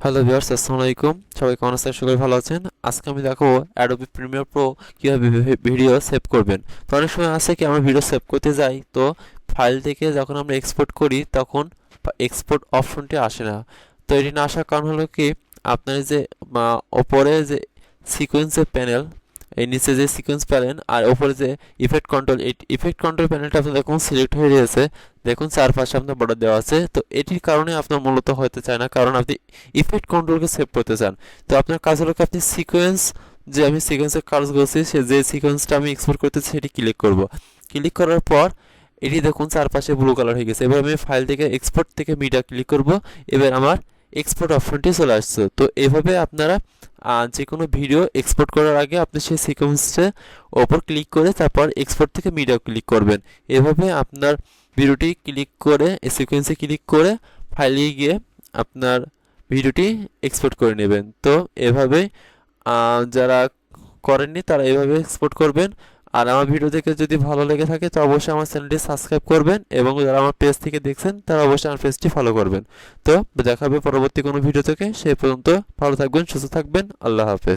Hello viewers, আসসালামু আলাইকুম। সবাই কেমন আছেন? সবাই ভালো আছেন? আজকে আমি দেখাবো অ্যাডোবি প্রিমিয়ার প্রো কীভাবে ভিডিও সেভ করবেন। তো অনেক সময় আছে কি আমরা ভিডিও সেভ করতে যাই, তো ফাইল থেকে যখন আমরা এক্সপোর্ট করি তখন এক্সপোর্ট অপশনটি আসে না। তো এটি না আসার কারণ হলো কি, আপনার যে ওপরে যে সিকোয়েন্সের প্যানেল, এই নিচে যে সিকোয়েন্স প্যানেল আর ওপরে যে ইফেক্ট কন্ট্রোল, এই ইফেক্ট কন্ট্রোল প্যানেলটা আপনার দেখুন সিলেক্ট হয়ে রয়েছে। দেখুন চারপাশে আপনার বর্ডার দেওয়া আছে। তো এটির কারণে আপনার মূলত হতে চায় না, কারণ আপনি ইফেক্ট কন্ট্রোলকে সেভ করতে চান। তো আপনার কাজ হলো কি, আপনি সিকোয়েন্স, যে আমি সিকোয়েন্সের কাজ করছি, সে যে সিকোয়েন্সটা আমি এক্সপোর্ট করতেছি সেটি ক্লিক করব। ক্লিক করার পর এটি দেখুন চারপাশে ব্লু কালার হয়ে গেছে। এবার আমি ফাইল থেকে এক্সপোর্ট থেকে মিডিয়া ক্লিক করব। এবার আমার এক্সপোর্ট অপশনটি চলে আসছে। তো এভাবে আপনারা যে কোনো ভিডিও এক্সপোর্ট করার আগে আপনি সেই সিকোয়েন্সের ওপর ক্লিক করে তারপর এক্সপোর্ট থেকে মিডিয়া ক্লিক করবেন। এভাবে আপনার ভিডিওটি ক্লিক করে সিকোয়েন্সে ক্লিক করে ফাইলে গিয়ে আপনার ভিডিওটি এক্সপোর্ট করে নেবেন। তো এভাবে যারা করেননি তারা এভাবে এক্সপোর্ট করবেন। আর আমার ভিডিও দেখে যদি ভালো লেগে থাকে তো অবশ্যই আমার চ্যানেলটি সাবস্ক্রাইব করবেন, এবং যারা আমার পেজ থেকে দেখছেন তারা অবশ্যই আমার পেজটি ফলো করবেন। তো দেখা হবে পরবর্তী কোনো ভিডিও থেকে। সেই পর্যন্ত ভালো থাকবেন, সুস্থ থাকবেন। আল্লাহ হাফেজ।